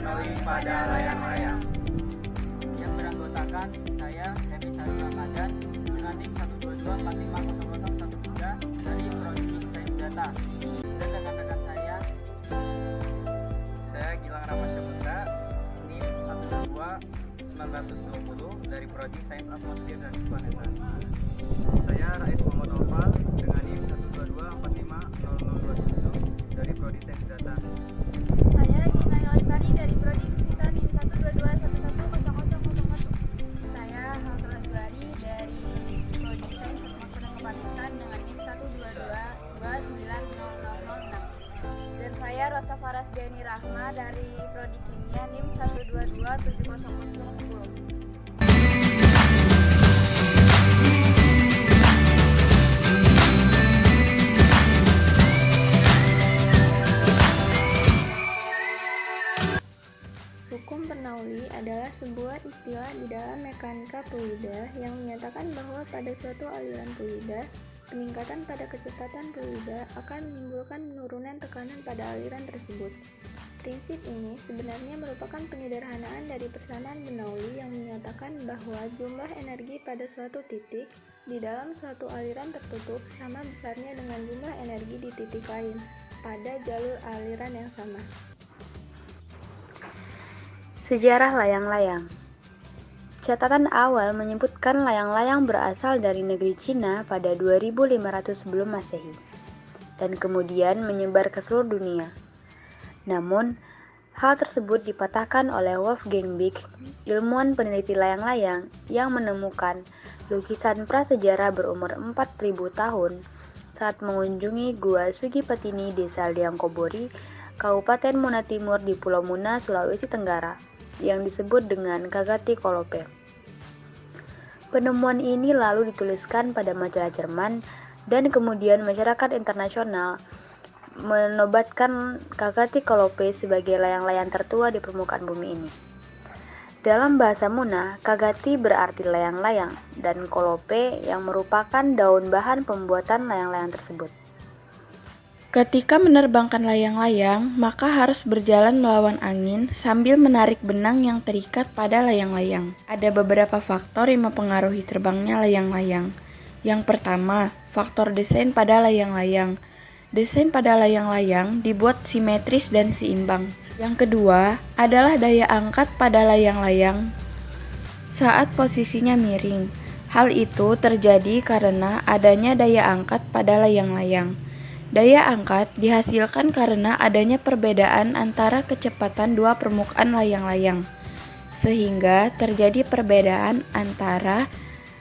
Bernoulli pada layang-layang yang beranggotakan saya, Hemi Sarul Ramadan, dengan NIM 122450013 dari Prodi Sains Data. Dan rekan-rekan saya Gilang Ramasyaputra, NIM 1221920 dari Prodi Sains Atmosfer dan Planeta. Saya Rais Muhammad Noval dengan NIM 122450027 dari Prodi Sains Data. Saya Gina Lestari dari Prodi Fisika NIM 122110001. Saya Halsel Azwari dari Prodi Sains Atmosfer dan Kepanitiaan dengan NIM 122290006. Dan saya Rosa Farasdiani Rahma dari Prodi Kimia NIM 1227010. Hukum Bernoulli adalah sebuah istilah di dalam mekanika fluida yang menyatakan bahwa pada suatu aliran fluida, peningkatan pada kecepatan fluida akan menimbulkan penurunan tekanan pada aliran tersebut. Prinsip ini sebenarnya merupakan penyederhanaan dari persamaan Bernoulli yang menyatakan bahwa jumlah energi pada suatu titik di dalam suatu aliran tertutup sama besarnya dengan jumlah energi di titik lain pada jalur aliran yang sama. Sejarah layang-layang. Catatan awal menyebutkan layang-layang berasal dari negeri Cina pada 2500 sebelum Masehi dan kemudian menyebar ke seluruh dunia. Namun, hal tersebut dipatahkan oleh Wolfgang Beck, ilmuwan peneliti layang-layang yang menemukan lukisan prasejarah berumur 4000 tahun saat mengunjungi Gua Sugipatini, Desa Liangkobori, Kabupaten Muna Timur di Pulau Muna, Sulawesi Tenggara, yang disebut dengan Kagati Kolope. Penemuan ini lalu dituliskan pada majalah Jerman dan kemudian masyarakat internasional menobatkan Kagati Kolope sebagai layang-layang tertua di permukaan bumi ini. Dalam bahasa Muna, Kagati berarti layang-layang dan Kolope yang merupakan daun bahan pembuatan layang-layang tersebut. Ketika menerbangkan layang-layang, maka harus berjalan melawan angin sambil menarik benang yang terikat pada layang-layang. Ada beberapa faktor yang mempengaruhi terbangnya layang-layang. Yang pertama, faktor desain pada layang-layang. Desain pada layang-layang dibuat simetris dan seimbang. Yang kedua adalah daya angkat pada layang-layang saat posisinya miring. Hal itu terjadi karena adanya daya angkat pada layang-layang. Daya angkat dihasilkan karena adanya perbedaan antara kecepatan dua permukaan layang-layang, sehingga terjadi perbedaan antara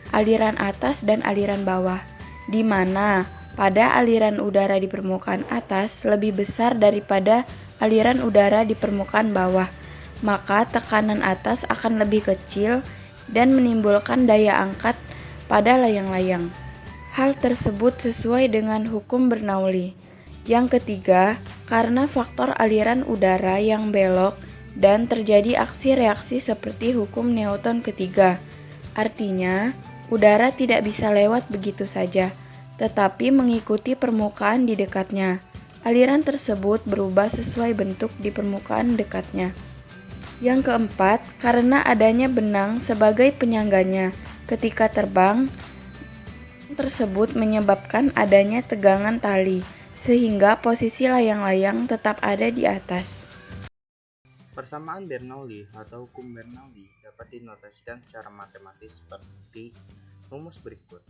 aliran atas dan aliran bawah, di mana pada aliran udara di permukaan atas lebih besar daripada aliran udara di permukaan bawah, maka tekanan atas akan lebih kecil dan menimbulkan daya angkat pada layang-layang. Hal tersebut sesuai dengan hukum Bernoulli. Yang ketiga, karena faktor aliran udara yang belok dan terjadi aksi-reaksi seperti hukum Newton ketiga. Artinya, udara tidak bisa lewat begitu saja, tetapi mengikuti permukaan di dekatnya. Aliran tersebut berubah sesuai bentuk di permukaan dekatnya. Yang keempat, karena adanya benang sebagai penyangganya. Ketika terbang, tersebut menyebabkan adanya tegangan tali, sehingga posisi layang-layang tetap ada di atas. Persamaan Bernoulli atau hukum Bernoulli dapat dinotasikan secara matematis seperti rumus berikut.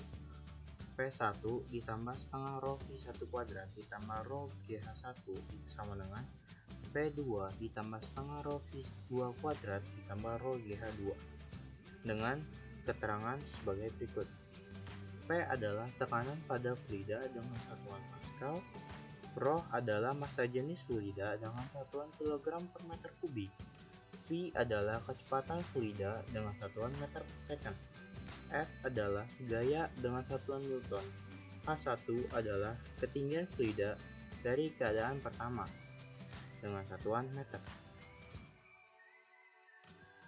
P1 ditambah setengah rho V1 kuadrat ditambah rho GH1 sama dengan P2 ditambah setengah rho V2 kuadrat ditambah rho GH2 dengan keterangan sebagai berikut. P adalah tekanan pada fluida dengan satuan Pascal, Rho adalah massa jenis fluida dengan satuan kilogram per meter kubik, V adalah kecepatan fluida dengan satuan meter per second, F adalah gaya dengan satuan Newton, H1 adalah ketinggian fluida dari keadaan pertama dengan satuan meter.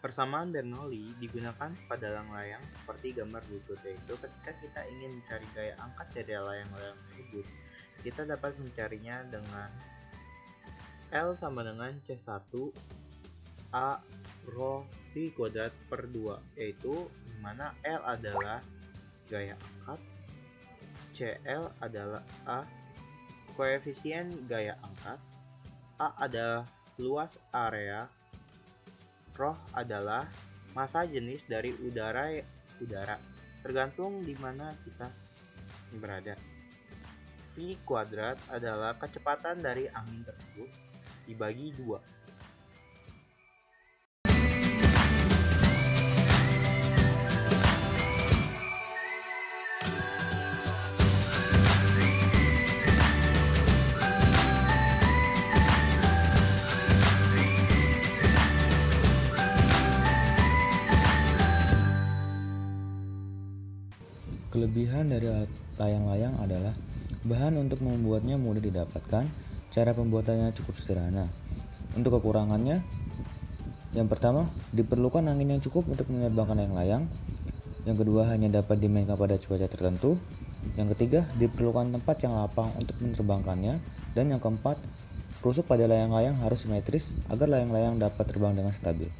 Persamaan Bernoulli digunakan pada layang-layang seperti gambar berikut, yaitu ketika kita ingin mencari gaya angkat dari layang-layang tersebut, kita dapat mencarinya dengan L sama dengan C1 A rho V kuadrat per 2, yaitu dimana L adalah gaya angkat, CL adalah koefisien gaya angkat, A adalah luas area, rho adalah massa jenis dari udara tergantung di mana kita berada. V kuadrat adalah kecepatan dari angin tersebut dibagi 2. Kelebihan dari layang-layang adalah bahan untuk membuatnya mudah didapatkan, cara pembuatannya cukup sederhana. Untuk kekurangannya, yang pertama, diperlukan angin yang cukup untuk menerbangkan layang-layang. Yang kedua, hanya dapat dimainkan pada cuaca tertentu. Yang ketiga, diperlukan tempat yang lapang untuk menerbangkannya. Dan yang keempat, rusuk pada layang-layang harus simetris agar layang-layang dapat terbang dengan stabil.